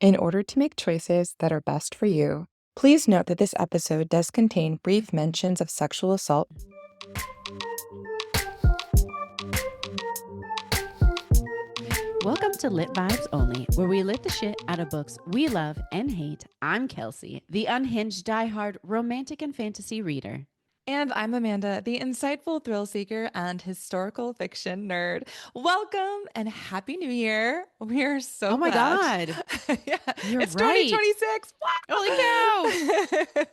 In order to make choices that are best for you, please note that this episode does contain brief mentions of sexual assault. Welcome to Lit Vibes Only, where we lit the shit out of books we love and hate. I'm Kelsey, the unhinged, diehard, romantic and fantasy reader. And I'm Amanda, the insightful thrill seeker and historical fiction nerd. Welcome and Happy New Year. We are so Oh my glad. God. Yeah, You're it's right. 2026. Holy cow.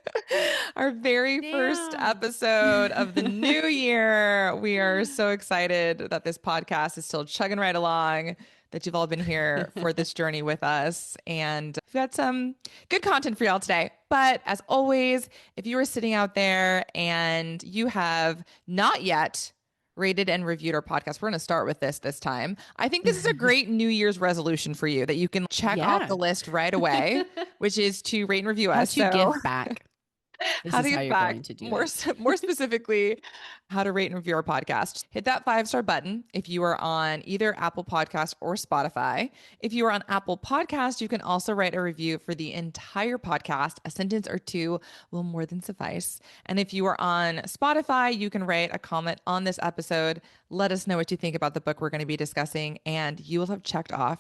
Our very first episode of the new year. We are so excited that this podcast is still chugging right along, that you've all been here for this journey with us. And we've got some good content for y'all today. But as always, if you are sitting out there and you have not yet rated and reviewed our podcast, we're going to start with this time. I think this is a great New Year's resolution for you that you can check off the list right away, which is to rate and review us. How to give back. How to get back, more specifically, how to rate and review our podcast. Hit that 5-star button if you are on either Apple Podcast or Spotify. If you are on Apple Podcast, you can also write a review for the entire podcast. A sentence or two will more than suffice. And if you are on Spotify, you can write a comment on this episode. Let us know what you think about the book we're going to be discussing, and you will have checked off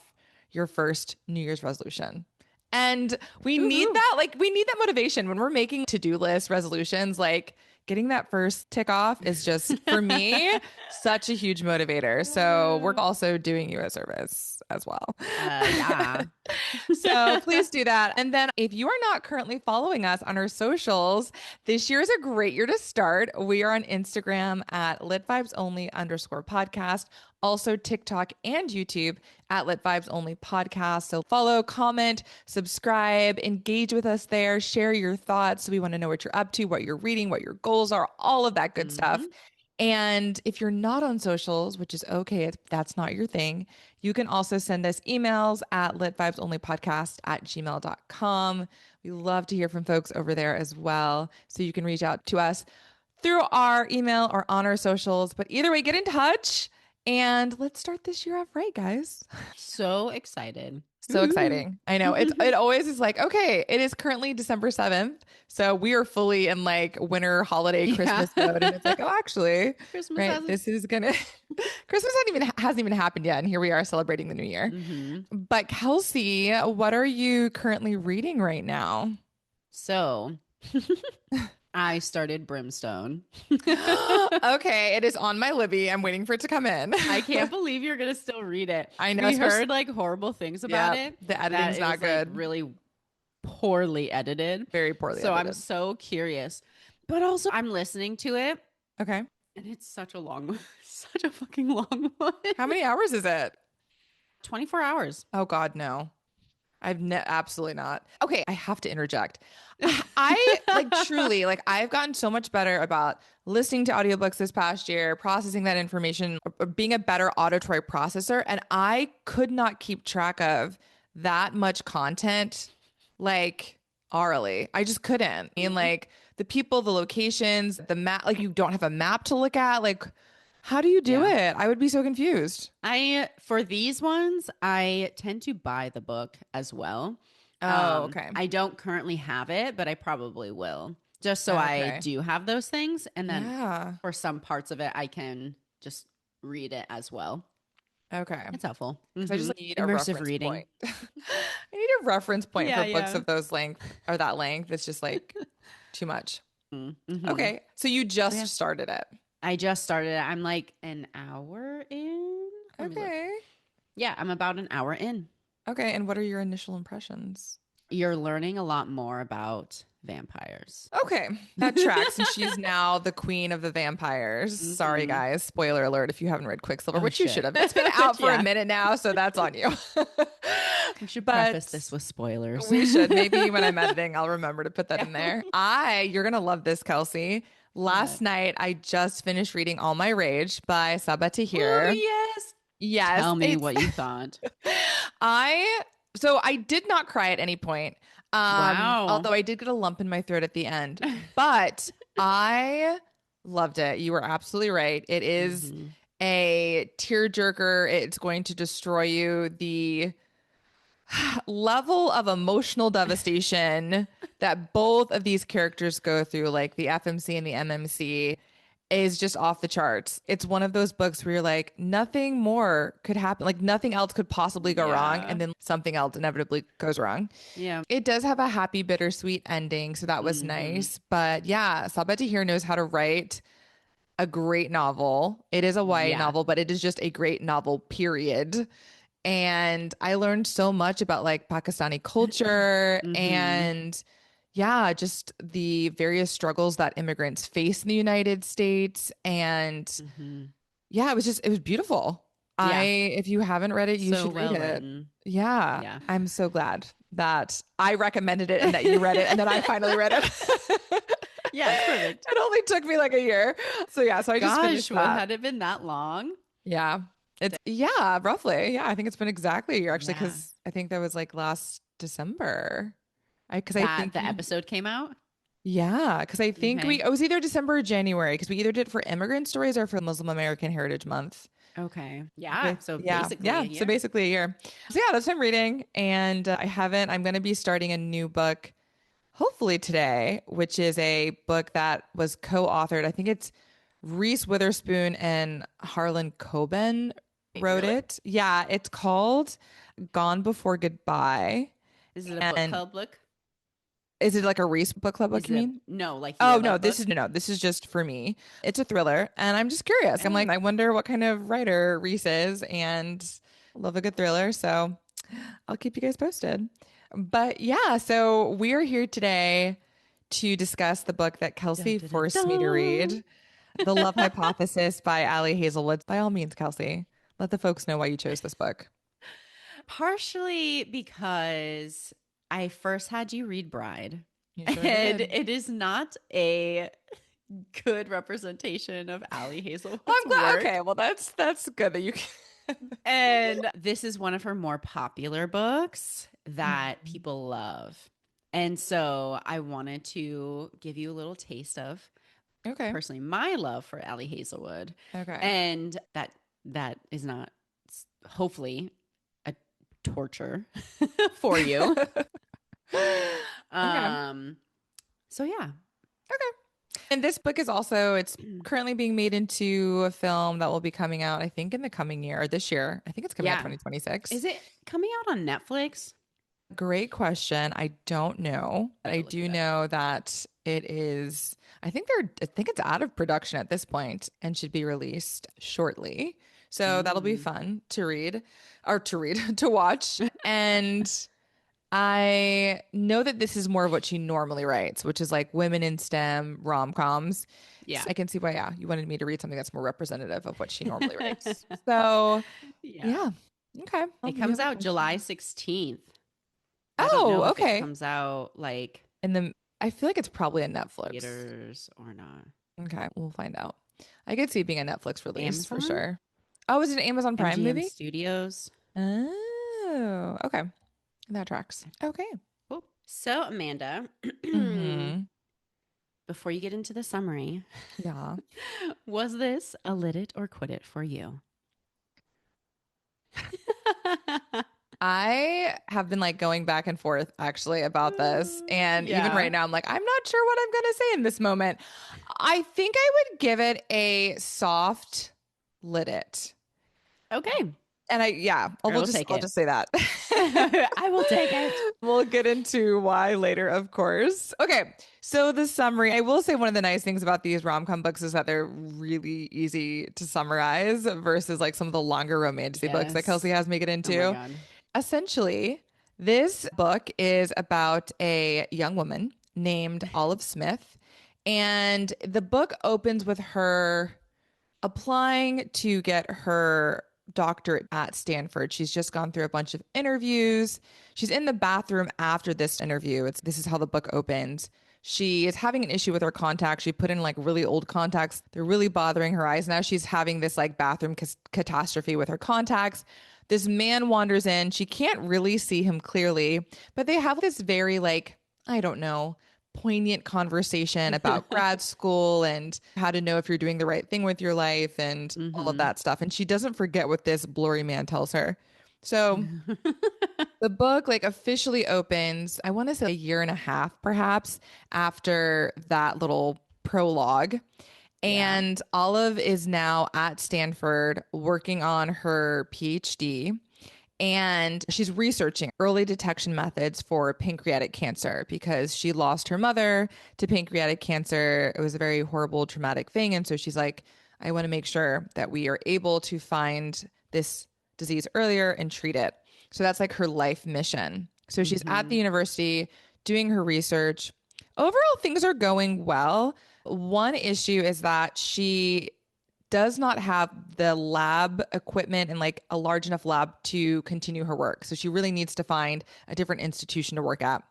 your first New Year's resolution. And we need that, we need that motivation when we're making to-do list resolutions. Like, getting that first tick off is just, for me, such a huge motivator. So we're also doing you a service as well. Yeah. So please do that. And then if you are not currently following us on our socials, this year is a great year to start. We are on Instagram at litvibesonly_podcast. Also TikTok and YouTube at Lit Vibes Only Podcast. So follow, comment, subscribe, engage with us there, share your thoughts. We want to know what you're up to, what you're reading, what your goals are, all of that good stuff. And if you're not on socials, which is okay if that's not your thing, you can also send us emails at litvibesonlypodcast@gmail.com. We love to hear from folks over there as well. So you can reach out to us through our email or on our socials. But either way, get in touch. And let's start this year off right, guys. So excited. So exciting. I know. It always is like, okay, it is currently December 7th. So we are fully in like winter holiday Christmas mode. And it's like, oh, actually, Christmas hasn't even happened yet. And here we are celebrating the new year. But Kelsey, what are you currently reading right now? So I started Brimstone. Okay, it is on my Libby. I'm waiting for it to come in. I can't believe you're gonna still read it. I know. We heard like horrible things about it. The editing's not good. Like, really poorly edited. Very poorly edited. I'm so curious. But also I'm listening to it. Okay. And it's such a fucking long one. How many hours is it? 24 hours. Oh God, no. Absolutely not. Okay, I have to interject. I truly, I've gotten so much better about listening to audiobooks this past year, processing that information, or being a better auditory processor. And I could not keep track of that much content, orally. I just couldn't. I mean, the people, the locations, the map, you don't have a map to look at. How do you do it? I would be so confused. For these ones, I tend to buy the book as well. Oh, okay. I don't currently have it, but I probably will. Just so I do have those things. And then for some parts of it, I can just read it as well. Okay. It's helpful. I just need immersive a reading. point. I need a reference point for books of those length or that length. It's just too much. Okay. So you just started it. I just started it. I'm an hour in. Okay. Yeah, I'm about an hour in. Okay. And what are your initial impressions? You're learning a lot more about vampires. Okay. That tracks. And she's now the queen of the vampires. Sorry, guys. Spoiler alert if you haven't read Quicksilver, which you should have. It's been out for a minute now, so that's on you. We should preface this with spoilers. We should. Maybe when I'm editing, I'll remember to put that in there. You're going to love this, Kelsey. Last night, I just finished reading All My Rage by Sabaa Tahir. Oh, yes. Yes. Tell me what you thought. So I did not cry at any point. Wow. Although I did get a lump in my throat at the end. But I loved it. You were absolutely right. It is a tearjerker. It's going to destroy you. level of emotional devastation that both of these characters go through, like the FMC and the MMC, is just off the charts. It's one of those books where you're like, nothing more could happen. Like nothing else could possibly go wrong. And then something else inevitably goes wrong. Yeah. It does have a happy, bittersweet ending. So that was nice. But yeah, Sabaa Tahir knows how to write a great novel. It is a YA novel, but it is just a great novel, period. And I learned so much about like Pakistani culture and yeah, just the various struggles that immigrants face in the United States. And yeah, it was beautiful. Yeah. If you haven't read it, you should read it. Written. Yeah. I'm so glad that I recommended it and that you read it and then I finally read it. Yeah, it's perfect. It only took me like a year. So yeah, so I just finished that. Had it been that long? Yeah. Roughly. Yeah, I think it's been exactly a year actually, because I think that was like last December. I think the episode came out. Yeah, because I think it was either December or January, because we either did it for Immigrant Stories or for Muslim American Heritage Month. Okay. Yeah. So basically a year. So yeah, that's what I'm reading, and I'm going to be starting a new book, hopefully today, which is a book that was co-authored. I think it's Reese Witherspoon and Harlan Coben wrote it. Yeah, it's called Gone Before Goodbye. Is it a book club book? Is it like a Reese book club book, you mean? No, like this is just for me. It's a thriller, and I'm just curious. I'm like, I wonder what kind of writer Reese is, and love a good thriller, so I'll keep you guys posted. But yeah, so we are here today to discuss the book that Kelsey forced me to read, The Love Hypothesis by Hazelwood. By all means, Kelsey, let the folks know why you chose this book. Partially because I first had you read Bride, sure and did. it is not a good representation of Hazelwood's I'm glad. work. Okay, well that's good that you can. And this is one of her more popular books that people love. And so I wanted to give you a little taste of personally my love for Hazelwood. Okay. And that is not hopefully a torture for you. So yeah. Okay. And this book is it's currently being made into a film that will be coming out, I think, in the coming year or this year. I think it's coming out 2026. Is it coming out on Netflix? Great question. I don't know. I do know that it is. I think it's out of production at this point and should be released shortly. So that'll be fun to watch. And I know that this is more of what she normally writes, which is like women in STEM rom-coms. Yeah. So I can see why, you wanted me to read something that's more representative of what she normally writes. So yeah. Okay. It comes out July 16th. Oh, okay. It comes out like I feel like it's probably a Netflix theaters or not. Okay, we'll find out. I could see it being a Netflix release Amazon? for sure. Oh, is it an Amazon Prime MGM movie? Studios. Oh, okay. That tracks. Okay. Cool. So Amanda, before you get into the summary, was this a lit it or quit it for you? I have been like going back and forth actually about this. And even right now, I'm like, I'm not sure what I'm going to say in this moment. I think I would give it a soft lit it. Okay. And I'll just say that. I will take it. We'll get into why later, of course. Okay. So the summary, I will say one of the nice things about these rom-com books is that they're really easy to summarize versus like some of the longer romantic books that Kelsey has me get into. Oh my God. Essentially, this book is about a young woman named Olive Smith. And the book opens with her applying to get her doctorate at Stanford. She's just gone through a bunch of interviews. She's in the bathroom after this interview. This is how the book opens. She is having an issue with her contacts. She put in like really old contacts. They're really bothering her eyes. Now she's having this like bathroom catastrophe with her contacts. This man wanders in. She can't really see him clearly, but they have this very like, I don't know, poignant conversation about grad school and how to know if you're doing the right thing with your life and all of that stuff. And she doesn't forget what this blurry man tells her. So the book like officially opens, I want to say a year and a half perhaps after that little prologue. And Olive is now at Stanford working on her PhD. And she's researching early detection methods for pancreatic cancer because she lost her mother to pancreatic cancer. It was a very horrible, traumatic thing. And so she's like, I want to make sure that we are able to find this disease earlier and treat it. So that's like her life mission. So she's at the university doing her research. Overall, things are going well. One issue is that she does not have the lab equipment and like a large enough lab to continue her work. So she really needs to find a different institution to work at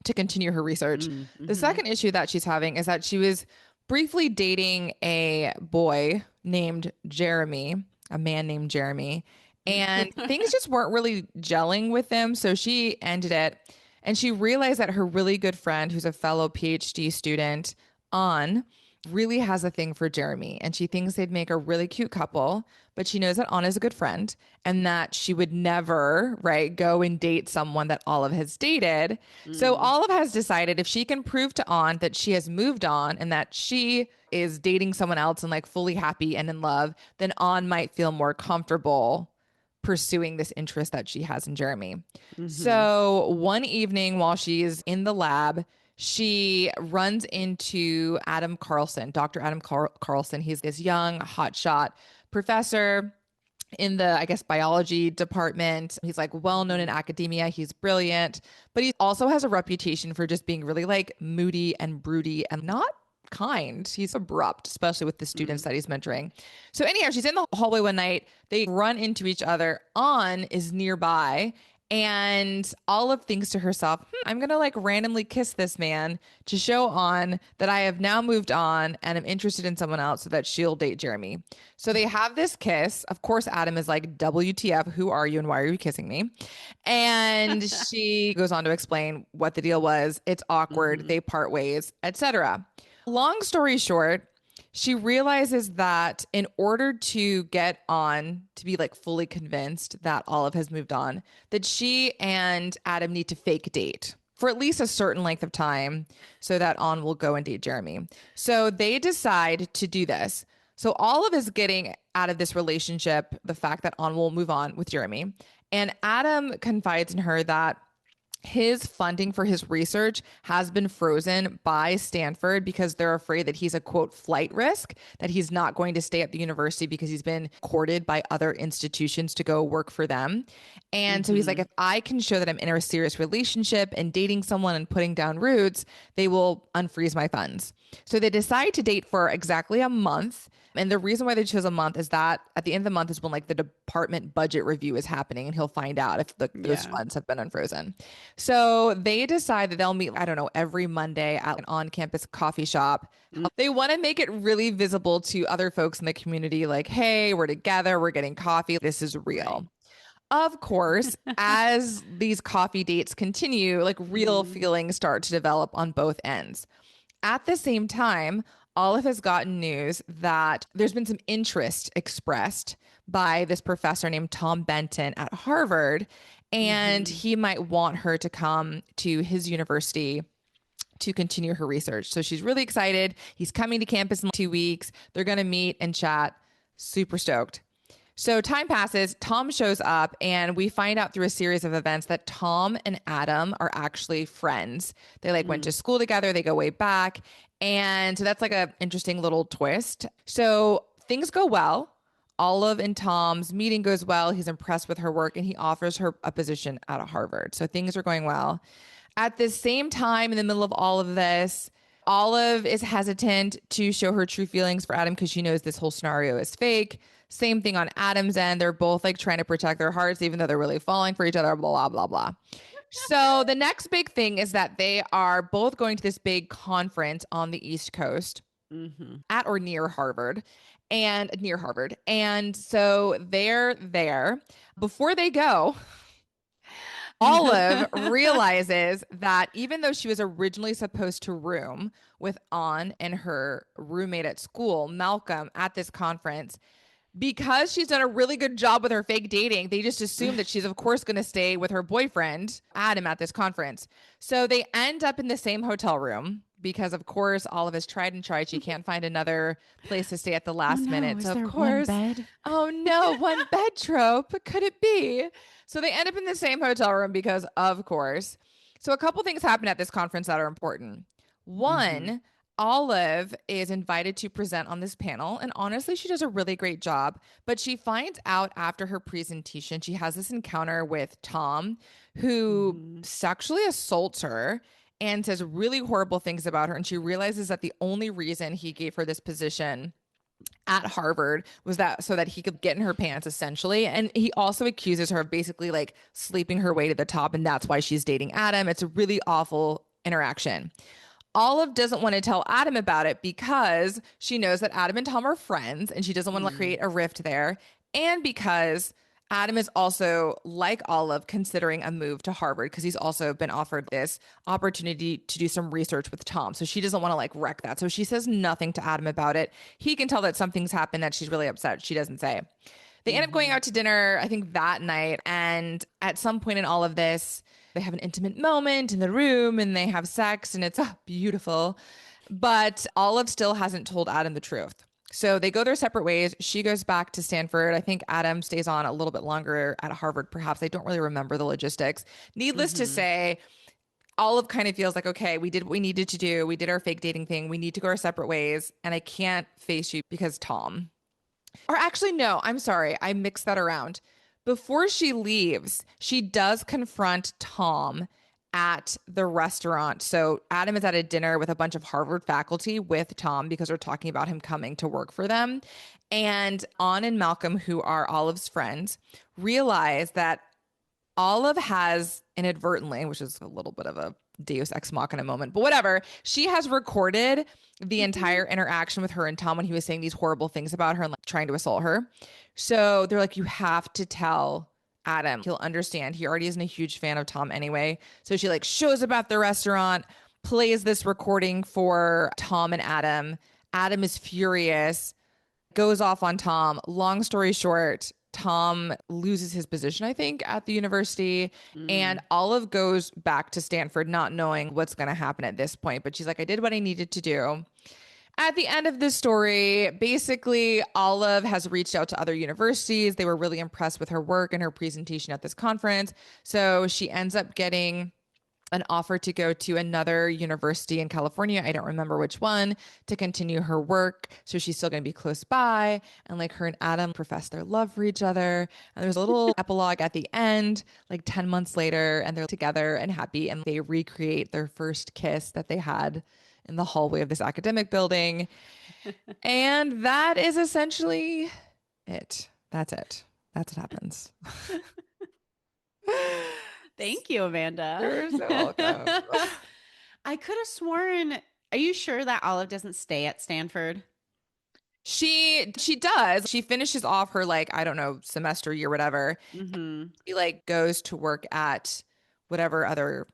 to continue her research. The second issue that she's having is that she was briefly dating a boy named Jeremy, a man named Jeremy, and things just weren't really gelling with them. So she ended it. And she realized that her really good friend, who's a fellow PhD student, An, really has a thing for Jeremy. And she thinks they'd make a really cute couple, but she knows that An is a good friend and that she would never, right, go and date someone that Olive has dated. So Olive has decided if she can prove to An that she has moved on and that she is dating someone else and like fully happy and in love, then An might feel more comfortable pursuing this interest that she has in Jeremy. So one evening while she's in the lab, she runs into Adam Carlson, Dr. Adam Carlson. He's this young hotshot professor in the, I guess, biology department. He's like well known in academia. He's brilliant, but he also has a reputation for just being really like moody and broody and not kind. He's abrupt, especially with the students that he's mentoring. So anyhow, she's in the hallway one night. They run into each other. An is nearby. And Olive thinks to herself, I'm going to like randomly kiss this man to show An that I have now moved on and am interested in someone else so that she'll date Jeremy. So they have this kiss. Of course, Adam is like, WTF, who are you and why are you kissing me? And she goes on to explain what the deal was. It's awkward. They part ways, etc. Long story short, she realizes that in order to get An to be like fully convinced that Olive has moved on, that she and Adam need to fake date for at least a certain length of time so that An will go and date Jeremy. So they decide to do this. So Olive is getting out of this relationship the fact that An will move on with Jeremy. And Adam confides in her that his funding for his research has been frozen by Stanford because they're afraid that he's a quote flight risk, that he's not going to stay at the university because he's been courted by other institutions to go work for them. And so he's like, if I can show that I'm in a serious relationship and dating someone and putting down roots, they will unfreeze my funds. So they decide to date for exactly a month. And the reason why they chose a month is that at the end of the month is when like the department budget review is happening and he'll find out if those funds have been unfrozen. So they decide that they'll meet, I don't know, every Monday at an on-campus coffee shop. They want to make it really visible to other folks in the community, like, hey, we're together, we're getting coffee, this is real. Of course, as these coffee dates continue, like real feelings start to develop on both ends. At the same time, Olive has gotten news that there's been some interest expressed by this professor named Tom Benton at Harvard, and he might want her to come to his university to continue her research. So she's really excited. He's coming to campus in 2 weeks. They're going to meet and chat. Super stoked. So time passes, Tom shows up, and we find out through a series of events that Tom and Adam are actually friends. They like went to school together. They go way back. And so that's like an interesting little twist. So things go well. Olive and Tom's meeting goes well. He's impressed with her work and he offers her a position at Harvard. So things are going well. At the same time, in the middle of all of this, Olive is hesitant to show her true feelings for Adam because she knows this whole scenario is fake. Same thing on Adam's end. They're both like trying to protect their hearts, even though they're really falling for each other, blah, blah, blah. So the next big thing is that they are both going to this big conference on the East Coast at or near Harvard. And so they're there. Before they go, Olive realizes that even though she was originally supposed to room with An and her roommate at school, Malcolm, at this conference, because she's done a really good job with her fake dating, they just assume that she's, of course, going to stay with her boyfriend, Adam, at this conference. So they end up in the same hotel room because, of course, Olive has tried and tried. She can't find another place to stay at the last minute. So, of course, one bed? Oh no, one bed trope. Could it be? So they end up in the same hotel room because, of course. So a couple things happen at this conference that are important. One, Olive is invited to present on this panel, and honestly, she does a really great job. But she finds out after her presentation, she has this encounter with Tom, who sexually assaults her and says really horrible things about her. And she realizes that the only reason he gave her this position at Harvard was that so that he could get in her pants, essentially. And he also accuses her of basically like sleeping her way to the top, and that's why she's dating Adam. It's a really awful interaction. Olive doesn't want to tell Adam about it because she knows that Adam and Tom are friends and she doesn't want to create a rift there. And because Adam is also, like Olive, considering a move to Harvard because he's also been offered this opportunity to do some research with Tom. So she doesn't want to like wreck that. So she says nothing to Adam about it. He can tell that something's happened that she's really upset. She doesn't say. They end up going out to dinner, I think that night. And at some point in all of this, they have an intimate moment in the room and they have sex and it's beautiful. But Olive still hasn't told Adam the truth. So they go their separate ways. She goes back to Stanford. I think Adam stays on a little bit longer at Harvard, perhaps. I don't really remember the logistics. Needless to say, Olive kind of feels like, okay, we did what we needed to do. We did our fake dating thing. We need to go our separate ways. And I can't face you because Tom. Or actually, no, I'm sorry. I mixed that around. Before she leaves, she does confront Tom at the restaurant. So Adam is at a dinner with a bunch of Harvard faculty with Tom because they're talking about him coming to work for them. And Ann and Malcolm, who are Olive's friends, realize that Olive has inadvertently, which is a little bit of a Deus Ex Machina moment, but whatever, she has recorded the entire interaction with her and Tom when he was saying these horrible things about her and like trying to assault her. So they're like, you have to tell Adam. He'll understand. He already isn't a huge fan of Tom anyway. So she like shows up at the restaurant, plays this recording for Tom and Adam. Adam is furious, goes off on Tom. Long story short, Tom loses his position, I think, at the university. And Olive goes back to Stanford, not knowing what's going to happen at this point. But she's like, I did what I needed to do. At the end of this story, basically, Olive has reached out to other universities. They were really impressed with her work and her presentation at this conference. So she ends up getting an offer to go to another university in California. I don't remember which one, to continue her work. So she's still going to be close by. And like her and Adam profess their love for each other. And there's a little epilogue at the end, like 10 months later, and they're together and happy. And they recreate their first kiss that they had in the hallway of this academic building. And that is essentially it. That's it. That's what happens. Thank you, Amanda. You're so welcome. I could have sworn. Are you sure that Olive doesn't stay at Stanford? She does. She finishes off her like, I don't know, semester, year, whatever. She like goes to work at whatever other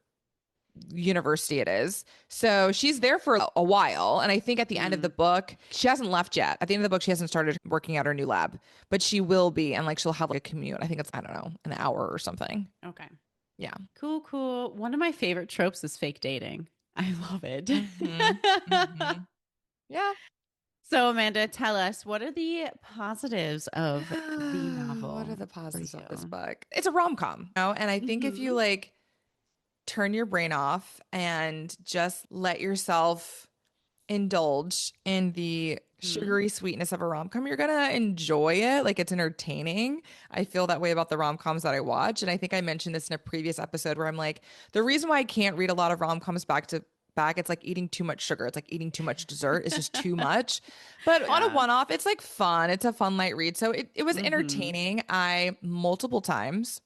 university it is. So she's there for a while. And I think at the end of the book, she hasn't left yet. At the end of the book, she hasn't started working at her new lab, but she will be. And like, she'll have like a commute. I think it's, I don't know, an hour or something. Okay. Yeah. Cool. One of my favorite tropes is fake dating. I love it. Yeah. So Amanda, tell us, what are the positives of the novel? What are the positives of this book? It's a rom-com, you know? And I think if you like turn your brain off and just let yourself indulge in the sugary sweetness of a rom-com, you're gonna enjoy it. Like, it's entertaining. I feel that way about the rom-coms that I watch. And I think I mentioned this in a previous episode where I'm like, the reason why I can't read a lot of rom-coms back to back, it's like eating too much sugar. It's like eating too much dessert. It's just too much. But on a one-off, it's like fun. It's a fun light read. So it was entertaining. I multiple times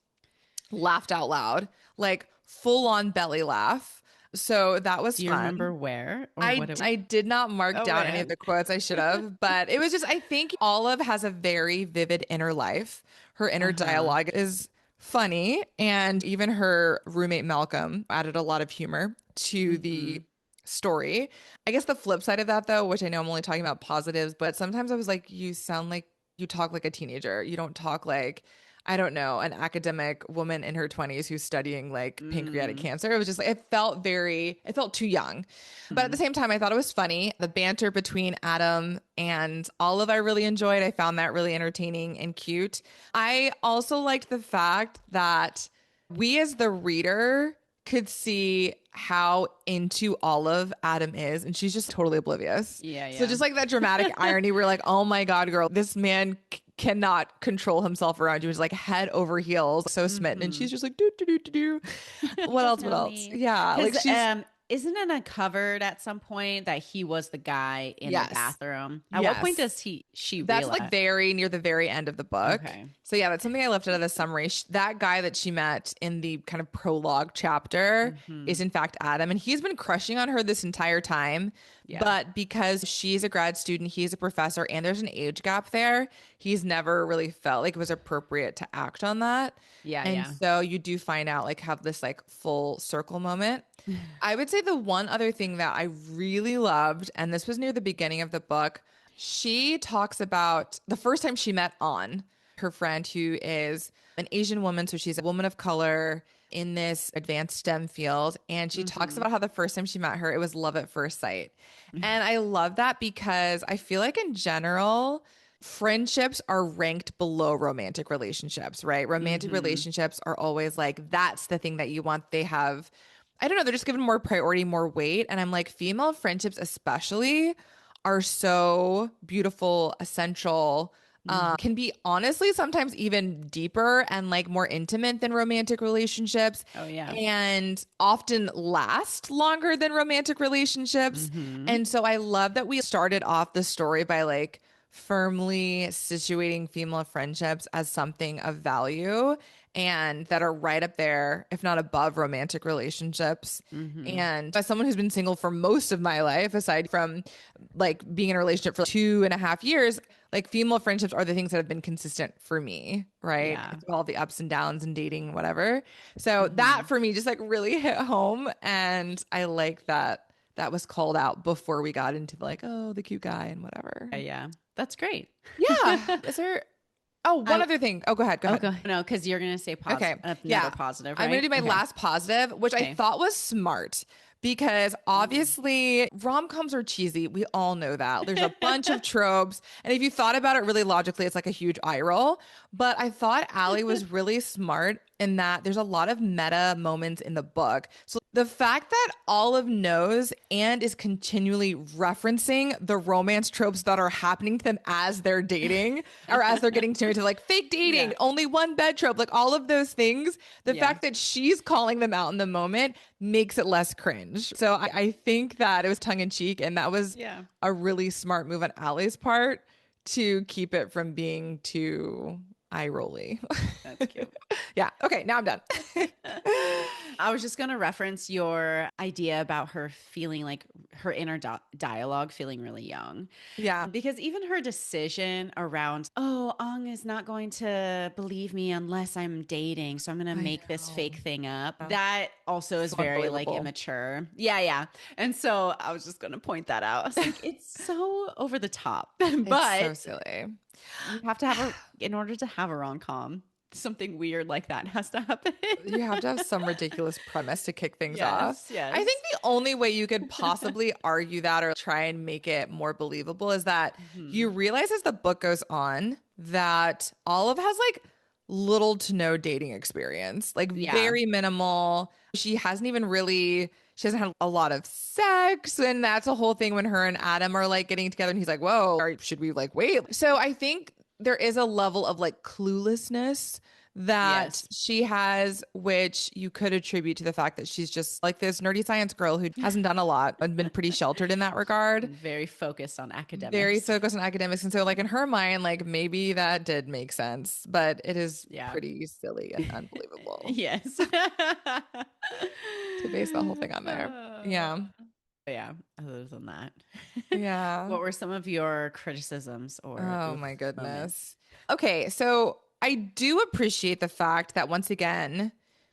laughed out loud, like full on belly laugh. So that was fun. Do you remember where? Or I did not mark down any of the quotes. I should have, but it was just, I think Olive has a very vivid inner life. Her inner dialogue is funny. And even her roommate, Malcolm, added a lot of humor to the story. I guess the flip side of that, though, which I know I'm only talking about positives, but sometimes I was like, you sound like you talk like a teenager. You don't talk like, I don't know, an academic woman in her 20s who's studying like pancreatic cancer. It was just like, it felt too young. But at the same time, I thought it was funny. The banter between Adam and Olive, I really enjoyed. I found that really entertaining and cute. I also liked the fact that we as the reader could see how into Olive Adam is, and she's just totally oblivious. Yeah. So just like that dramatic irony, we're like, oh my God, girl, this man cannot control himself around you. He's like head over heels, so smitten. And she's just like, do, do, do, do, do. What else? What else? Yeah. Like she's, isn't it uncovered at some point that he was the guy in the bathroom? At what point does she That's realize? like very near the very end of the book. Okay. So yeah, that's something I left out of the summary. That guy that she met in the kind of prologue chapter is in fact Adam. And he's been crushing on her this entire time. Yeah. But because she's a grad student, he's a professor, and there's an age gap there, he's never really felt like it was appropriate to act on that. Yeah. And so you do find out, like, have this like full circle moment. I would say the one other thing that I really loved, and this was near the beginning of the book, she talks about the first time she met An, her friend, who is an Asian woman. So she's a woman of color in this advanced STEM field. And she talks about how the first time she met her, it was love at first sight. And I love that because I feel like in general, friendships are ranked below romantic relationships, right? Romantic relationships are always like, that's the thing that you want. They have, I don't know, they're just given more priority, more weight. And I'm like, female friendships especially are so beautiful, essential, can be honestly sometimes even deeper and like more intimate than romantic relationships. Oh yeah. And often last longer than romantic relationships. And so I love that we started off the story by like firmly situating female friendships as something of value and that are right up there, if not above romantic relationships. And as someone who's been single for most of my life, aside from like being in a relationship for 2.5 years, like female friendships are the things that have been consistent for me, right? Yeah. All the ups and downs and dating, whatever. So that for me just like really hit home. And I like that that was called out before we got into like, oh, the cute guy and whatever. Yeah. That's great. Yeah. Is there... Oh, one other thing. Oh, go ahead. Go ahead. No, because you're going to say positive. Okay. Another positive, right? I'm going to do my last positive, which I thought was smart because obviously rom-coms are cheesy. We all know that. There's a bunch of tropes. And if you thought about it really logically, it's like a huge eye roll. But I thought Allie was really smart in that there's a lot of meta moments in the book. So the fact that Olive knows and is continually referencing the romance tropes that are happening to them as they're dating or as they're getting to like fake dating, only one bed trope, like all of those things, the fact that she's calling them out in the moment makes it less cringe. So I think that it was tongue in cheek, and that was a really smart move on Allie's part to keep it from being too eye rolly. That's cute. Yeah. Okay. Now I'm done. I was just going to reference your idea about her feeling like her inner dialogue feeling really young. Yeah. Because even her decision around, oh, Ang is not going to believe me unless I'm dating, so I'm going to make this fake thing up. That also is very like immature. Yeah. And so I was just going to point that out. I was like, it's so over the top. But it's so silly. You have to in order to have a rom-com, something weird like that has to happen. You have to have some ridiculous premise to kick things off. Yes. I think the only way you could possibly argue that or try and make it more believable is that you realize as the book goes on that Olive has like little to no dating experience, like very minimal. She hasn't had a lot of sex. And that's a whole thing when her and Adam are like getting together and he's like, whoa, should we like wait? So I think there is a level of like cluelessness that she has, which you could attribute to the fact that she's just like this nerdy science girl who hasn't done a lot and been pretty sheltered in that regard. Very focused on academics. And so like in her mind, like maybe that did make sense, but it is pretty silly and unbelievable. Yes. To base the whole thing on there. Yeah. Other than that. Yeah. What were some of your criticisms or my goodness. moments? Okay, so I do appreciate the fact that once again,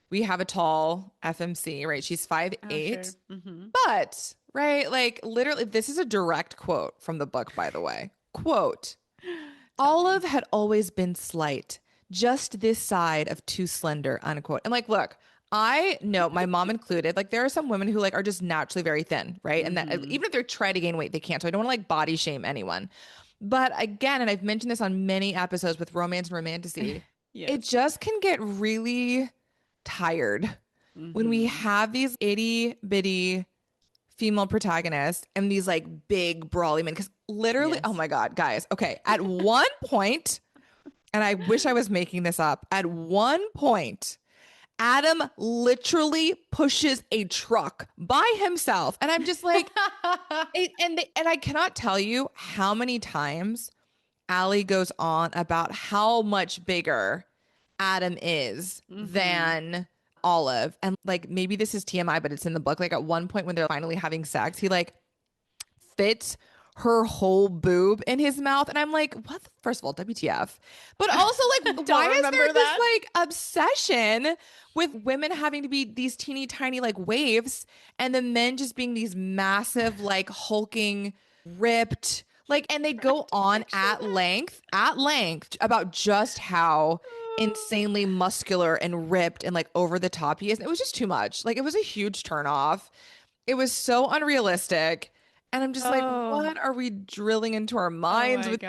we have a tall FMC, right? She's 5'8". But, right, like literally, this is a direct quote from the book, by the way. Quote, Olive had always been slight, just this side of too slender, unquote. And like, look, I know, my mom included, like there are some women who like are just naturally very thin, right? And that even if they're trying to gain weight, they can't. So I don't want to like body shame anyone. But again, and I've mentioned this on many episodes with romance and romantasy, it just can get really tired when we have these itty bitty female protagonists and these like big brawly men. Because literally, oh my God, guys. Okay. At one point, and I wish I was making this up, at one point, Adam literally pushes a truck by himself. And I'm just like, and I cannot tell you how many times Allie goes on about how much bigger Adam is than Olive. And like, maybe this is TMI, but it's in the book. Like at one point when they're finally having sex, he like fits her whole boob in his mouth. And I'm like, what? First of all, WTF. But also like, why is there this like obsession with women having to be these teeny tiny like waifs and the men just being these massive, like hulking, ripped, like, and they go on at length about just how insanely muscular and ripped and like over the top he is. It was just too much. Like it was a huge turnoff. It was so unrealistic. And I'm just like, what are we drilling into our minds with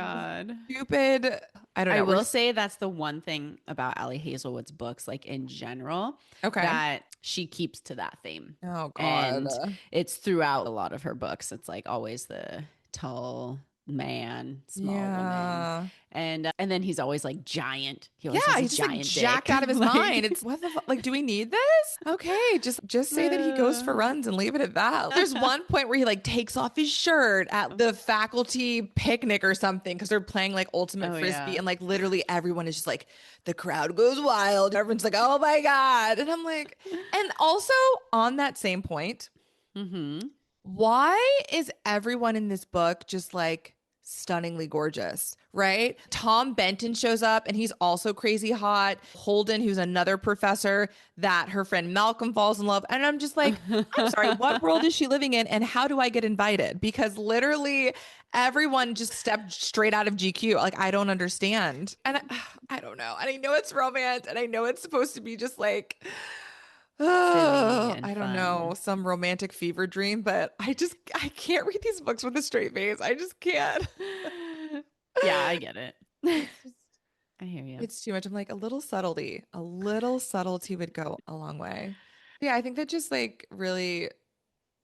stupid? I don't know. I will say that's the one thing about Allie Hazelwood's books, like in general, that she keeps to that theme. Oh God. And it's throughout a lot of her books. It's like always the tall man, small woman, and then he's always like giant. He always has he's giant like jacked dick. out of his mind. It's what the like, do we need this? Okay, just say that he goes for runs and leave it at that. There's one point where he like takes off his shirt at the faculty picnic or something because they're playing like ultimate frisbee and like literally everyone is just like, the crowd goes wild. Everyone's like, oh my God. And I'm like, and also on that same point, why is everyone in this book just like stunningly gorgeous, right? Tom Benton shows up and he's also crazy hot. Holden, who's another professor that her friend Malcolm falls in love. And I'm just like, I'm sorry, what world is she living in? And how do I get invited? Because literally everyone just stepped straight out of GQ. Like, I don't understand. And I don't know. And I know it's romance and I know it's supposed to be just like, I don't know, some romantic fever dream, but I can't read these books with a straight face. I just can't. Yeah, I get it. I hear you. It's too much. I'm like, a little subtlety would go a long way. Yeah, I think that just like really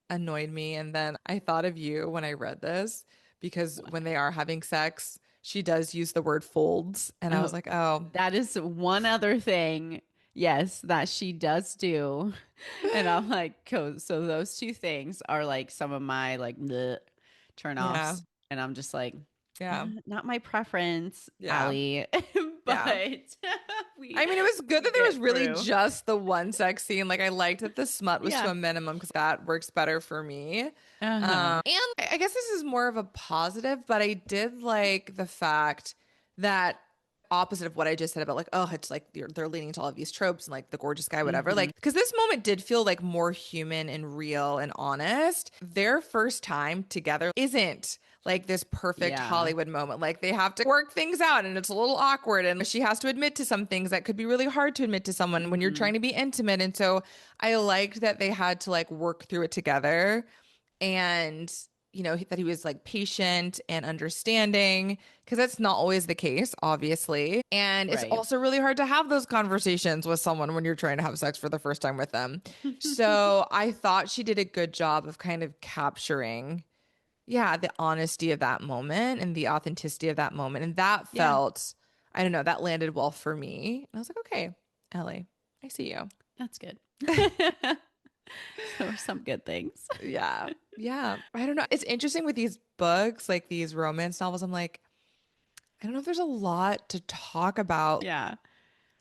annoyed me. And then I thought of you when I read this because when they are having sex, she does use the word folds. And I was like, oh. That is one other thing. Yes, that she does do. And I'm like, so those two things are like some of my like turn offs. And I'm just like, not my preference, Allie. But I mean, it was good that there was really just the one sex scene. Like I liked that the smut was to a minimum because that works better for me. And I guess this is more of a positive, but I did like the fact that opposite of what I just said about like, oh, it's like they're leaning into all of these tropes and like the gorgeous guy, whatever. Like, because this moment did feel like more human and real and honest. Their first time together isn't like this perfect Hollywood moment. Like they have to work things out and it's a little awkward. And she has to admit to some things that could be really hard to admit to someone when you're trying to be intimate. And so I liked that they had to like work through it together. And you know, that he was like patient and understanding because that's not always the case, obviously. And it's also really hard to have those conversations with someone when you're trying to have sex for the first time with them. So I thought she did a good job of kind of capturing, the honesty of that moment and the authenticity of that moment. And that felt, I don't know, that landed well for me. And I was like, okay, Ellie, I see you. That's good. So some good things. Yeah. I don't know. It's interesting with these books, like these romance novels. I'm like, I don't know if there's a lot to talk about. Yeah.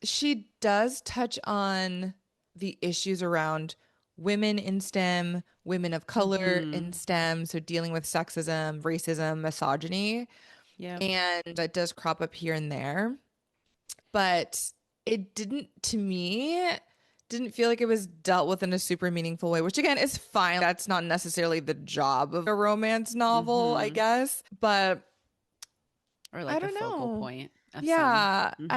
She does touch on the issues around women in STEM, women of color in STEM. So dealing with sexism, racism, misogyny. Yeah. And that does crop up here and there. But it didn't feel like it was dealt with in a super meaningful way, which again is fine. That's not necessarily the job of a romance novel, I guess. But or like I a don't focal know. point of Yeah, some.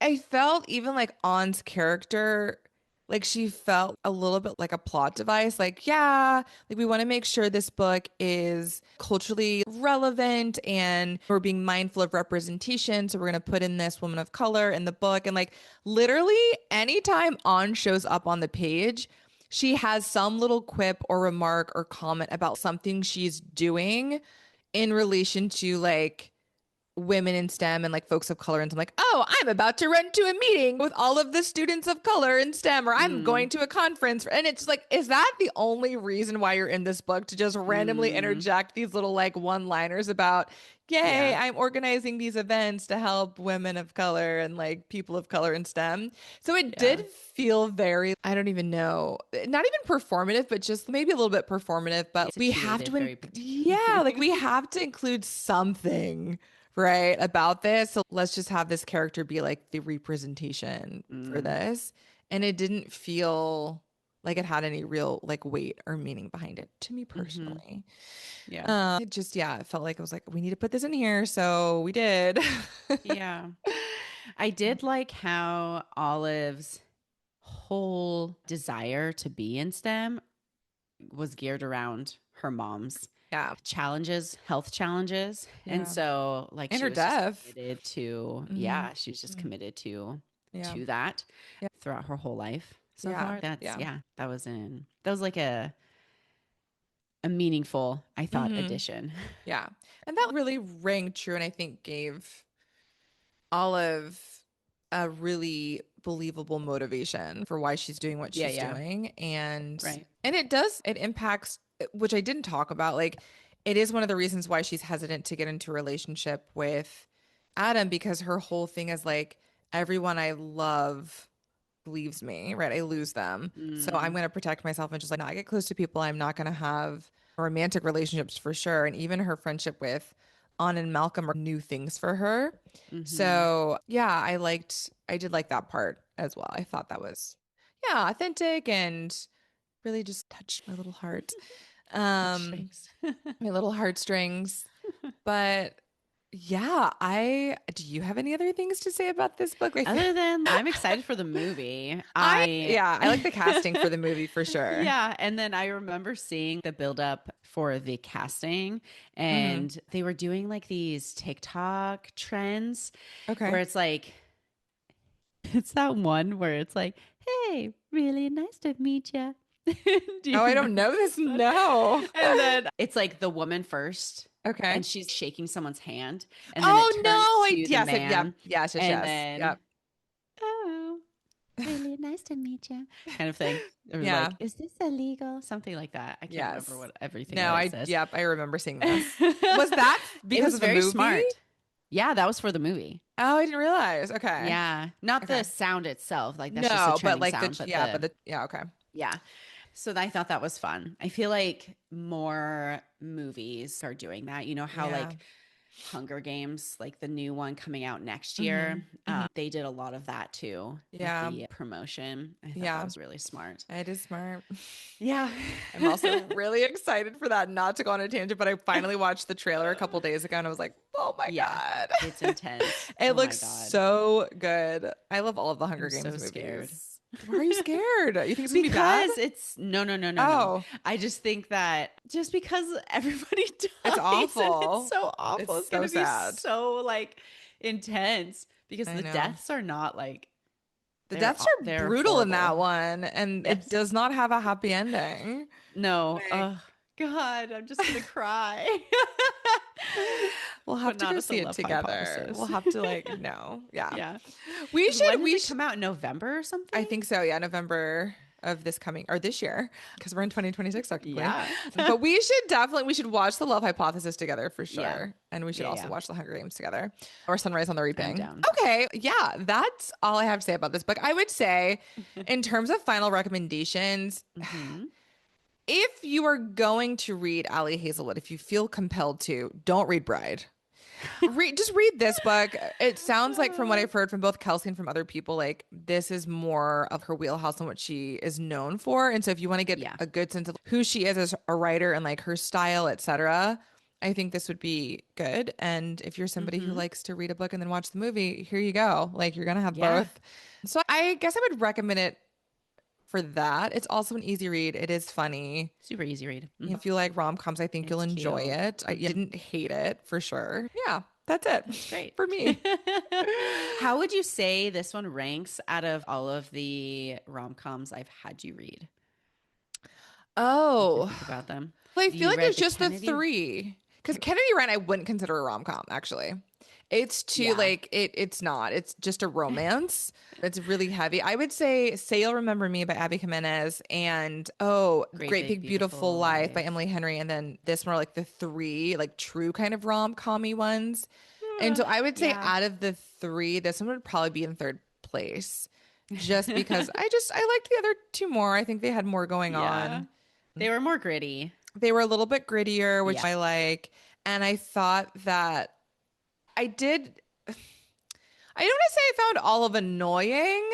I felt even like An's character, like she felt a little bit like a plot device. Like, yeah, like we want to make sure this book is culturally relevant and we're being mindful of representation. So we're going to put in this woman of color in the book. And like literally anytime An shows up on the page, she has some little quip or remark or comment about something she's doing in relation to like women in STEM and like folks of color. And I'm like, oh, I'm about to run to a meeting with all of the students of color in STEM, or I'm going to a conference. And it's like, is that the only reason why you're in this book, to just randomly interject these little like one-liners about, yay, I'm organizing these events to help women of color and like people of color in STEM. So it did feel very, I don't even know, not even performative, but just maybe a little bit performative, but we have to, like we have to include something right about this. So let's just have this character be like the representation for this. And it didn't feel like it had any real like weight or meaning behind it to me personally. It just, it felt like it was like, we need to put this in here. So we did. Yeah. I did like how Olive's whole desire to be in STEM was geared around her mom's challenges, health challenges. And so like and she her was just death committed to, she was just committed to that throughout her whole life so far. That's that was like a meaningful, I thought, addition. Yeah. And that really rang true, and I think gave Olive a really believable motivation for why she's doing what she's doing. And it impacts, which I didn't talk about, like it is one of the reasons why she's hesitant to get into a relationship with Adam, because her whole thing is like, everyone I love leaves me, right? I lose them. So I'm going to protect myself and just like not get close to people. I'm not going to have romantic relationships for sure. And even her friendship with An and Malcolm are new things for her. So I did like that part as well. I thought that was authentic and really just touched my little heart. My little heartstrings. But do you have any other things to say about this book? Other than I'm excited for the movie. I like the casting for the movie for sure. Yeah. And then I remember seeing the buildup for the casting, and they were doing like these TikTok trends where it's like, it's that one where it's like, hey, really nice to meet you. I don't know this. No. And then it's like the woman first. Okay. And she's shaking someone's hand. And then it turns to the man. Yes. And then, oh, really nice to meet you. Kind of thing. Or like, is this illegal? Something like that. I can't remember what everything says. I remember seeing this. Was that because of the movie? Smart. Yeah, that was for the movie. Oh, I didn't realize. Okay. Yeah. Not the sound itself. Like that's just a trending but like sound. Okay. Yeah. So I thought that was fun. I feel like more movies are doing that. You know how like Hunger Games, like the new one coming out next year, they did a lot of that too. Yeah. With the promotion. I thought that was really smart. It is smart. Yeah. I'm also really excited for that. Not to go on a tangent, but I finally watched the trailer a couple days ago and I was like, oh my God. It's intense. It looks so good. I love all of the Hunger Games movies. Scared. Why are you scared? You think it's gonna be bad? Because it's no. I just think that just because everybody dies, it's awful. It's so awful. It's gonna sad. Be so like intense because the deaths are not like the deaths are brutal horrible. In that one, and it does not have a happy ending. No. Oh God, I'm just gonna cry. We'll have to go see it together. We'll have to Yeah. We should come out in November or something. I think so. Yeah, November of this year, because we're in 2026 technically. Yeah. But we should watch The Love Hypothesis together for sure. Yeah. And we should also watch The Hunger Games together, or Sunrise on the Reaping. Okay. Yeah. That's all I have to say about this book. I would say in terms of final recommendations, if you are going to read Ali Hazelwood, if you feel compelled to, don't read Bride. Just read this book. It sounds like, from what I've heard from both Kelsey and from other people, like this is more of her wheelhouse and what she is known for. And so if you want to get a good sense of who she is as a writer and like her style, etc., I think this would be good. And if you're somebody who likes to read a book and then watch the movie, here you go. Like you're going to have both. So I guess I would recommend it for that. It's also an easy read. It is funny. Super easy read. If you like rom-coms, I think you'll enjoy it. I didn't hate it for sure. Yeah, that's it. That's great for me. How would you say this one ranks out of all of the rom-coms I've had you read? Oh, think about them. Well, I feel like there's just the 3. Because Kennedy Ryan, I wouldn't consider a rom-com, actually. It's too, like, it's not. It's just a romance. It's really heavy. I would say You'll Remember Me by Abby Jimenez and, Great Big Beautiful Life by Emily Henry. And then this one are, like, the 3, like, true kind of rom-com-y ones. And so I would say out of the 3, this one would probably be in 3rd place. Just because I liked the other 2 more. I think they had more going on. They were more gritty. They were a little bit grittier, which I like. And I thought that I don't want to say I found Olive annoying,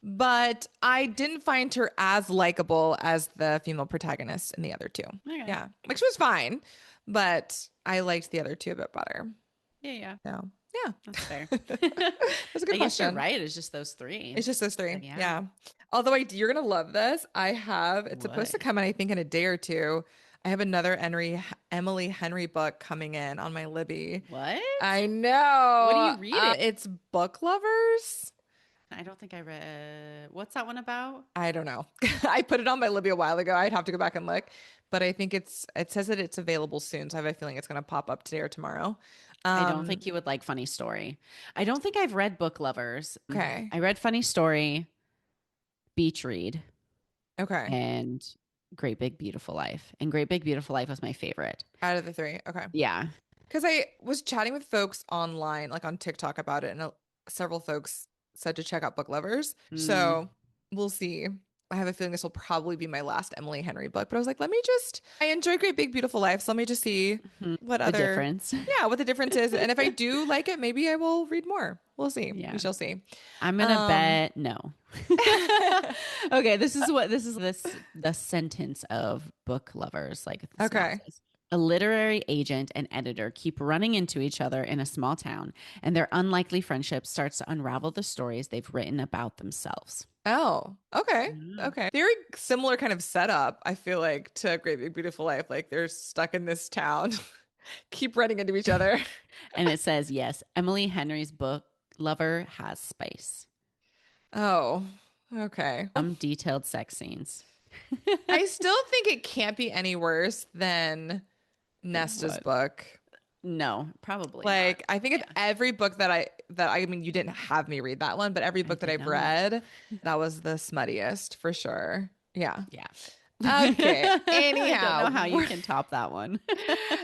but I didn't find her as likable as the female protagonist in the other 2. Okay. Yeah. Like she was fine, but I liked the other 2 a bit better. Yeah. So, yeah. That's fair. That's a good question. I guess you're right. It's just those 3. It's just those 3. Yeah. Although you're going to love this. It's supposed to come in, I think, in a day or 2. I have another Emily Henry book coming in on my Libby. What? I know. What are you reading? It's Book Lovers. I don't think I read. What's that one about? I don't know. I put it on my Libby a while ago. I'd have to go back and look. But I think it says that it's available soon. So I have a feeling it's going to pop up today or tomorrow. I don't think you would like Funny Story. I don't think I've read Book Lovers. Okay. I read Funny Story, Beach Read. Okay. And Great Big Beautiful Life. And Great Big Beautiful Life was my favorite. Out of the 3. Okay. Yeah. Because I was chatting with folks online, like on TikTok about it. And several folks said to check out Book Lovers. So we'll see. I have a feeling this will probably be my last Emily Henry book, but I was like, I enjoy Great Big Beautiful Life. So let me just see what the difference. Yeah, what the difference is. And if I do like it, maybe I will read more. We'll see. Yeah. We shall see. I'm going to bet no. Okay. This is the sentence of Book Lovers. Like, okay. A literary agent and editor keep running into each other in a small town, and their unlikely friendship starts to unravel the stories they've written about themselves. Oh, okay. Okay. Very similar kind of setup, I feel like, to Great Big Beautiful Life. Like they're stuck in this town, keep running into each other. And it says, yes, Emily Henry's book Lover has spice. Oh, okay. Some detailed sex scenes. I still think it can't be any worse than Nesta's book. No, probably like not. I think it's every book that I mean, you didn't have me read that one, but every book that I've read, that was the smuttiest for sure. Yeah. Okay. Anyhow, I don't know how you can top that one.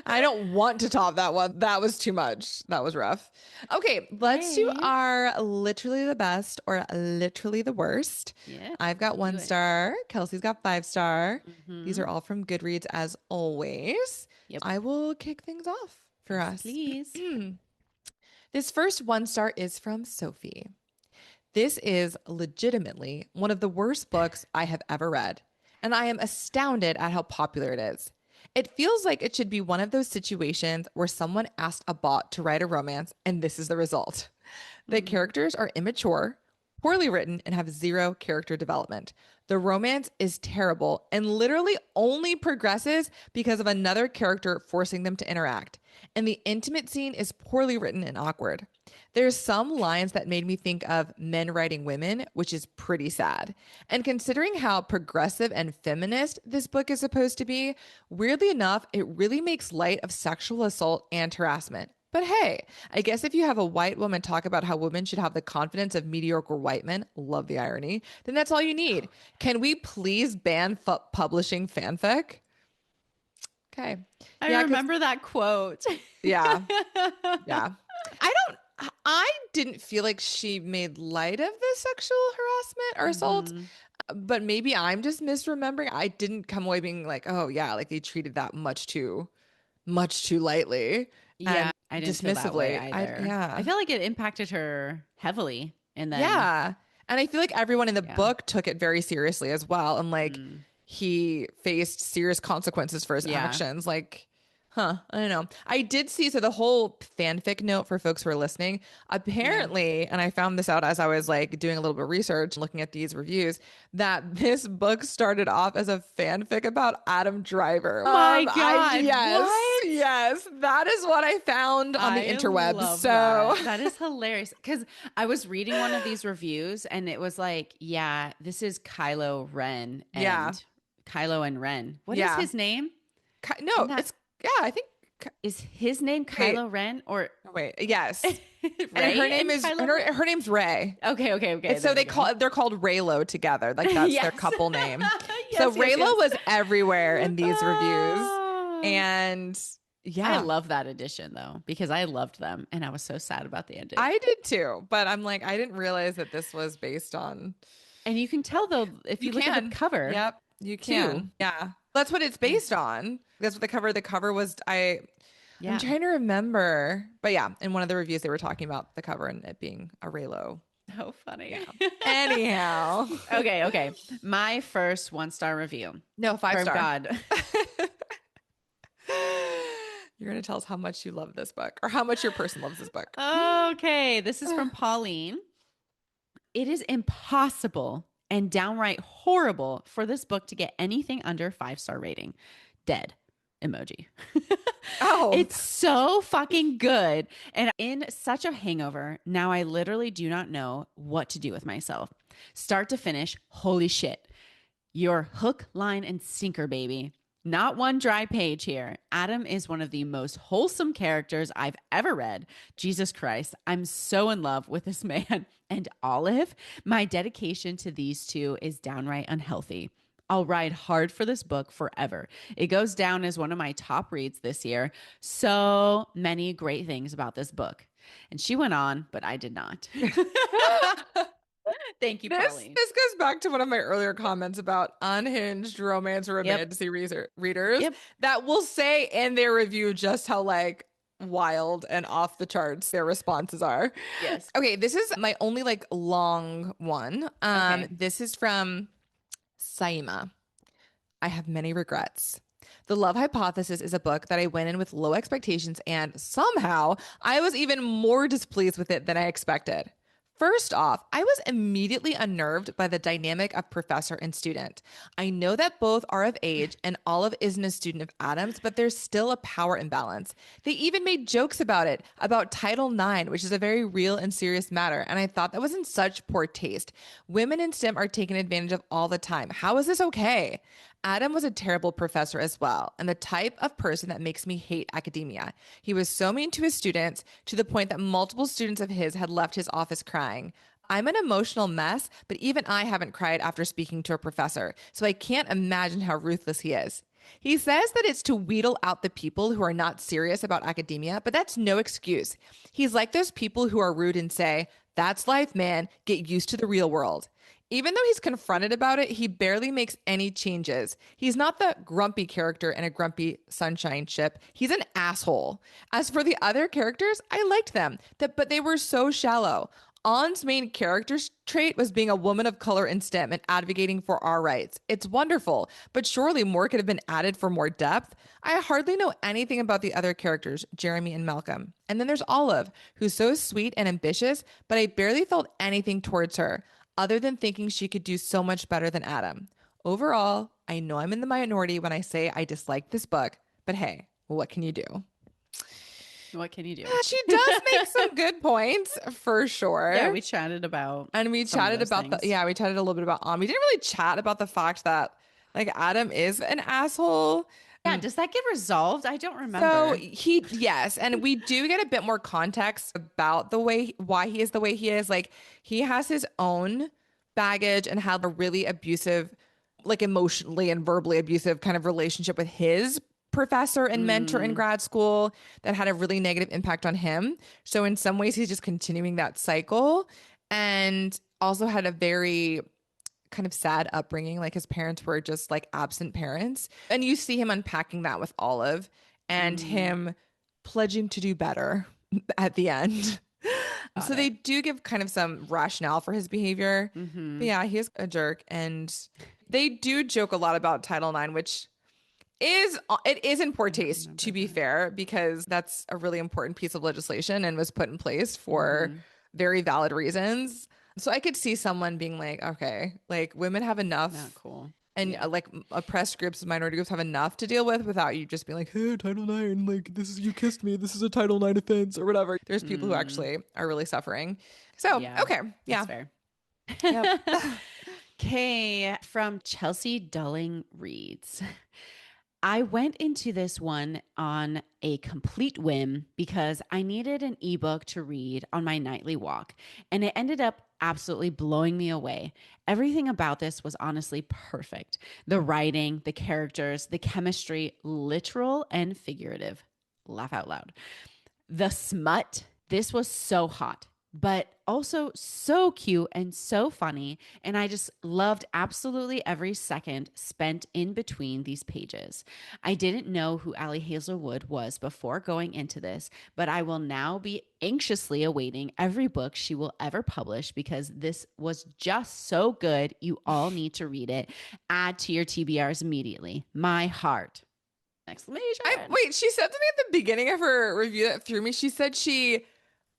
I don't want to top that one. That was too much. That was rough. Okay, let's do our literally the best or literally the worst. Yeah. I've got 1 star. Kelsey's got 5 star. These are all from Goodreads as always. Yep. I will kick things off for us. Please. This first 1 star is from Sophie. This is legitimately one of the worst books I have ever read, and I am astounded at how popular it is. It feels like it should be one of those situations where someone asked a bot to write a romance, and this is the result. The characters are immature, poorly written, and have 0 character development. The romance is terrible and literally only progresses because of another character forcing them to interact. And the intimate scene is poorly written and awkward. There's some lines that made me think of Men Writing Women, which is pretty sad. And considering how progressive and feminist this book is supposed to be, weirdly enough, it really makes light of sexual assault and harassment. But hey, I guess if you have a white woman talk about how women should have the confidence of mediocre white men, love the irony, then that's all you need. Can we please ban publishing fanfic? Okay. I remember that quote. Yeah. Yeah. I didn't feel like she made light of the sexual harassment or assault, but maybe I'm just misremembering. I didn't come away being like, oh yeah, like they treated that much too lightly. Yeah, I didn't feel that way either. Yeah. I feel like it impacted her heavily. And then and I feel like everyone in the book took it very seriously as well. And like he faced serious consequences for his actions. Like Huh. I don't know. I did see, so the whole fanfic note for folks who are listening, apparently, and I found this out as I was like doing a little bit of research, looking at these reviews, that this book started off as a fanfic about Adam Driver. My God. Yes. What? Yes. That is what I found on the interwebs. Love so that is hilarious. Because I was reading one of these reviews and it was like, yeah, this is Kylo Ren and Kylo and Ren. What is his name? It's I think is his name Kylo Ren or yes. And her name is her name's Ray. Okay. And so they're called Raylo together. Like that's their couple name. So Raylo was everywhere in these reviews. And I love that edition though, because I loved them and I was so sad about the ending. I did too, but I'm like, I didn't realize that this was based on. And you can tell though, if you look at the cover. Yep, you can. Too. Yeah. That's what it's based on. That's what the cover was. I'm trying to remember, but yeah, in one of the reviews they were talking about the cover and it being a Raylo. So funny. Yeah. Anyhow. Okay. My first 1-star review. No, 5-star. God. You're going to tell us how much you love this book or how much your person loves this book. Okay. This is from Pauline. It is impossible and downright horrible for this book to get anything under 5-star rating. Dead emoji. It's so fucking good. And in such a hangover, now I literally do not know what to do with myself. Start to finish, holy shit. You're hook, line, and sinker, baby. Not one dry page here. Adam is one of the most wholesome characters I've ever read. Jesus Christ, I'm so in love with this man. And Olive, my dedication to these two is downright unhealthy. I'll ride hard for this book forever. It goes down as one of my top reads this year. So many great things about this book. And she went on, but I did not. Thank you, Pauline. This goes back to one of my earlier comments about unhinged romance or romantasy readers that will say in their review just how like wild and off the charts their responses are. Yes. Okay, this is my only like long one. This is from Saima. I have many regrets. The Love Hypothesis is a book that I went in with low expectations and somehow I was even more displeased with it than I expected. First off, I was immediately unnerved by the dynamic of professor and student. I know that both are of age and Olive isn't a student of Adam's, but there's still a power imbalance. They even made jokes about it, about Title IX, which is a very real and serious matter, and I thought that was in such poor taste. Women in STEM are taken advantage of all the time. How is this okay? Adam was a terrible professor as well, and the type of person that makes me hate academia. He was so mean to his students to the point that multiple students of his had left his office crying. I'm an emotional mess, but even I haven't cried after speaking to a professor, so I can't imagine how ruthless he is. He says that it's to wheedle out the people who are not serious about academia, but that's no excuse. He's like those people who are rude and say, "That's life, man. Get used to the real world." Even though he's confronted about it, he barely makes any changes. He's not the grumpy character in a grumpy sunshine ship. He's an asshole. As for the other characters, I liked them, but they were so shallow. On's main character trait was being a woman of color in STEM and advocating for our rights. It's wonderful, but surely more could have been added for more depth. I hardly know anything about the other characters, Jeremy and Malcolm. And then there's Olive, who's so sweet and ambitious, but I barely felt anything towards her, other than thinking she could do so much better than Adam. Overall, I know I'm in the minority when I say I dislike this book, but hey, what can you do? What can you do? She does make some good points for sure. Yeah, we chatted about we chatted about we chatted a little bit about we didn't really chat about the fact that like Adam is an asshole. Yeah, does that get resolved? I don't remember. So yes, and we do get a bit more context about why he is the way he is. Like he has his own baggage and had a really abusive, like emotionally and verbally abusive kind of relationship with his professor and mentor in grad school that had a really negative impact on him. So in some ways, he's just continuing that cycle, and also had a very kind of sad upbringing. Like his parents were just like absent parents. And you see him unpacking that with Olive and him pledging to do better at the end. So they do give kind of some rationale for his behavior. But yeah, he is a jerk. And they do joke a lot about Title IX, which it is in poor taste, to be fair, because that's a really important piece of legislation and was put in place for very valid reasons. So I could see someone being like, okay, like women have enough. Not cool. And like oppressed groups, minority groups have enough to deal with without you just being like, hey, Title IX, like this is, you kissed me, this is a Title IX offense or whatever. There's people who actually are really suffering. So, okay. Yeah. That's fair. Yep. Okay, from Chelsea Dulling reads, I went into this one on a complete whim because I needed an ebook to read on my nightly walk, and it ended up absolutely blowing me away. Everything about this was honestly perfect. The writing, the characters, the chemistry, literal and figurative. Laugh out loud. The smut, this was so hot, but also so cute and so funny. And I just loved absolutely every second spent in between these pages. I didn't know who Allie Hazelwood was before going into this, but I will now be anxiously awaiting every book she will ever publish because this was just so good. You all need to read it. Add to your TBRs immediately. My Heart. Exclamation. Wait, she said something at the beginning of her review that threw me. She said she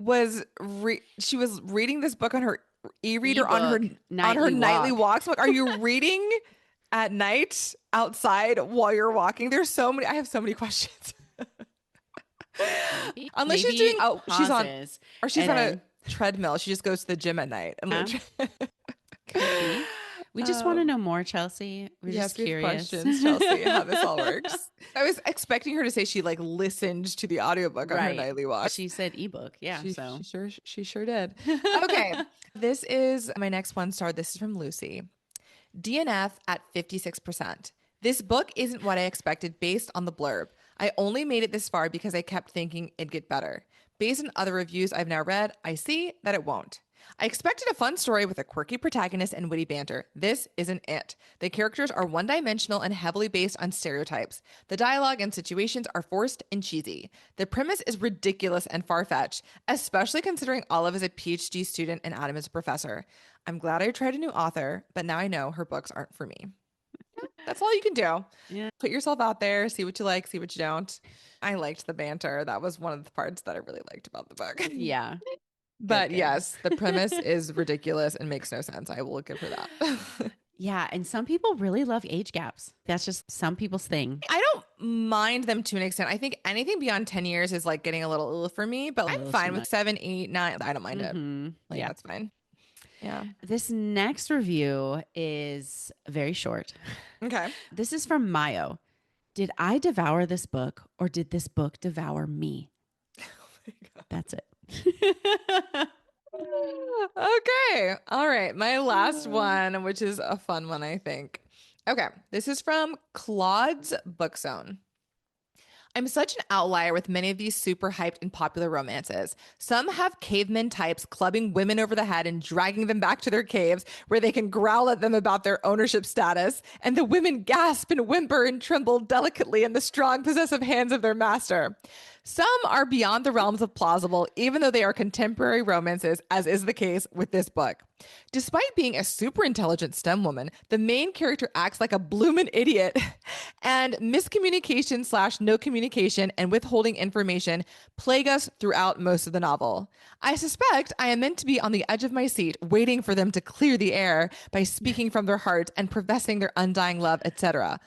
was reading this book on her e-reader on her nightly walks. Like, are you reading at night outside while you're walking? There's so many. I have so many questions. Unless she's doing she's on a treadmill. She just goes to the gym at night. We just want to know more, Chelsea. We're just curious. Questions, Chelsea, how this all works. I was expecting her to say she like listened to the audiobook on her nightly walk. She said ebook. Yeah. She sure did. Okay. This is my next one star. This is from Lucy. DNF at 56%. This book isn't what I expected based on the blurb. I only made it this far because I kept thinking it'd get better. Based on other reviews I've now read, I see that it won't. I expected a fun story with a quirky protagonist and witty banter. This isn't it. The characters are one-dimensional and heavily based on stereotypes. The dialogue and situations are forced and cheesy. The premise is ridiculous and far-fetched, especially considering Olive is a PhD student and Adam is a professor. I'm glad I tried a new author, but now I know her books aren't for me. That's all you can do. Yeah. Put yourself out there, see what you like, see what you don't. I liked the banter. That was one of the parts that I really liked about the book. Yeah. But yes, the premise is ridiculous and makes no sense. I will give her that. Yeah. And some people really love age gaps. That's just some people's thing. I don't mind them to an extent. I think anything beyond 10 years is like getting a little ill for me, but I'm fine with 7, 8, 9. I don't mind it. Like, that's fine. Yeah. This next review is very short. Okay. This is from Mayo. Did I devour this book or did this book devour me? Oh my God. That's it. Okay. All right. My last one, which is a fun one, I think. Okay. This is from Claude's Book Zone. I'm such an outlier with many of these super hyped and popular romances. Some have caveman types clubbing women over the head and dragging them back to their caves where they can growl at them about their ownership status, and the women gasp and whimper and tremble delicately in the strong possessive hands of their master. Some are beyond the realms of plausible, even though they are contemporary romances, as is the case with this book. Despite being a super intelligent STEM woman, the main character acts like a bloomin' idiot, and miscommunication / no communication and withholding information plague us throughout most of the novel. I suspect I am meant to be on the edge of my seat, waiting for them to clear the air by speaking from their heart and professing their undying love, etc.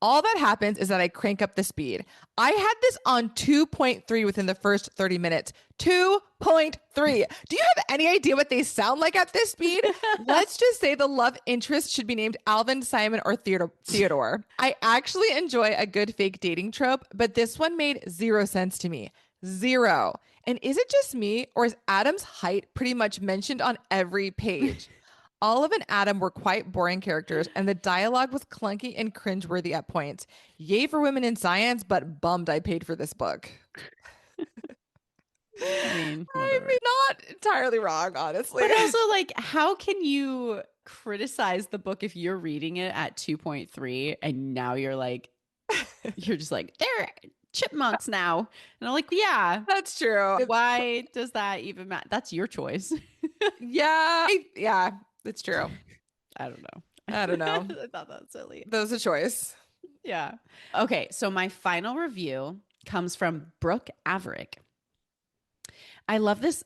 All that happens is that I crank up the speed. I had this on 2.3 within the first 30 minutes. 2.3. Do you have any idea what they sound like at this speed? Let's just say the love interest should be named Alvin, Simon, or Theodore. I actually enjoy a good fake dating trope, but this one made zero sense to me. Zero. And is it just me, or is Adam's height pretty much mentioned on every page? Olive and Adam were quite boring characters, and the dialogue was clunky and cringeworthy at points. Yay for women in science, but bummed I paid for this book. I mean, not entirely wrong, honestly. But also, like, how can you criticize the book if you're reading it at 2.3 and now you're like, you're just like, they're chipmunks now. And I'm like, yeah, that's true. Why does that even matter? That's your choice. Yeah. It's true. I don't know. I thought that was silly. That was a choice. Yeah. Okay. So my final review comes from Brooke Averick. I love this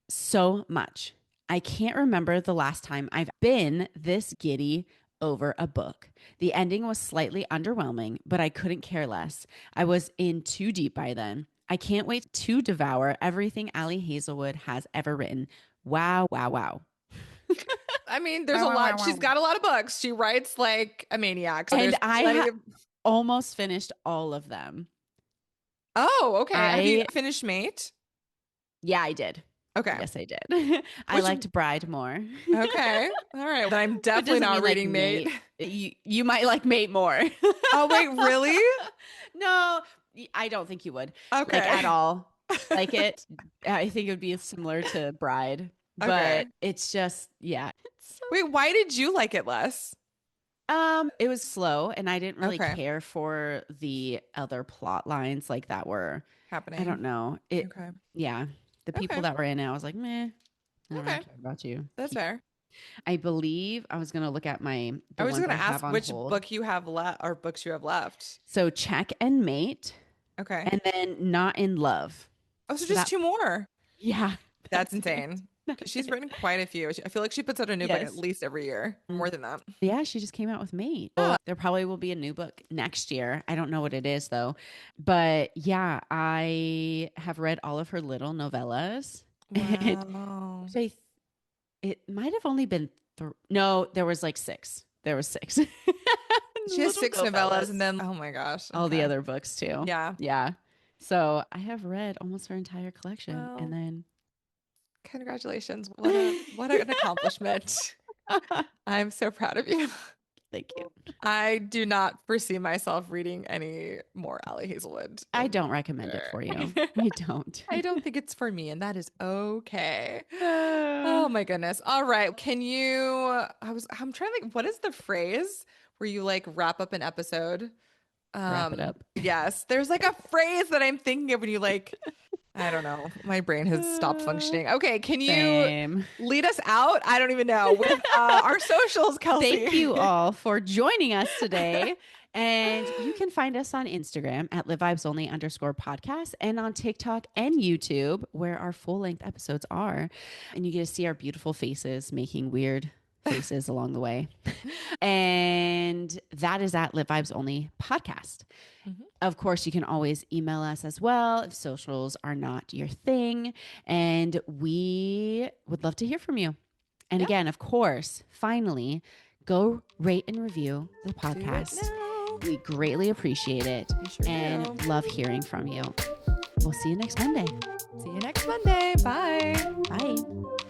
so much. I can't remember the last time I've been this giddy over a book. The ending was slightly underwhelming, but I couldn't care less. I was in too deep by then. I can't wait to devour everything Allie Hazelwood has ever written. Wow, wow, wow. I mean, there's a lot. She's got a lot of books. She writes like a maniac. So and I almost finished all of them. Oh, okay. Have you finished Mate? Yeah, I did. Okay. Yes, I did. I liked Bride more. Okay. All right. Then I'm definitely not reading Mate. You might like Mate more. Oh, wait, really? No, I don't think you would. Okay. Like at all. Like it. I think it would be similar to Bride. But it's just, yeah. Wait, why did you like it less? It was slow and I didn't really care for the other plot lines like that were happening. I don't know. Yeah. The people that were in it, I was like, meh. I don't really care about you. That's fair. I believe I was going to look at I was going to ask which book you have left or books you have left. So Check and Mate. Okay. And then Not in Love. Oh, so just 2 more. Yeah. That's insane. She's written quite a few. I feel like she puts out a new book at least every year. More than that. Yeah, she just came out with Mate. Oh. There probably will be a new book next year. I don't know what it is though. But yeah, I have read all of her little novellas. Wow. It might have only been no, there was like 6. There was 6. She has 6 novellas and then, oh my gosh. All the other books too. Yeah. Yeah. So I have read almost her entire collection. Wow. And then congratulations. What an accomplishment. I'm so proud of you. Thank you. I do not foresee myself reading any more Allie Hazelwood. I don't recommend it for you. I don't. I don't think it's for me, and that is okay. Oh my goodness. All right. Can you I'm trying to think, what is the phrase where you like wrap up an episode? Wrap it up. Yes. There's like a phrase that I'm thinking of when you like I don't know. My brain has stopped functioning. Okay, can you lead us out? I don't even know. With our socials, Kelsey. Thank you all for joining us today. And you can find us on Instagram at livevibesonly_podcast and on TikTok and YouTube where our full-length episodes are. And you get to see our beautiful faces making weird faces along the way. And that is at Live Vibes Only Podcast. Mm-hmm. Of course, you can always email us as well if socials are not your thing. And we would love to hear from you. And again, of course, finally, go rate and review the podcast. We greatly appreciate it and love hearing from you. We'll see you next Monday. See you next Monday. Bye. Bye.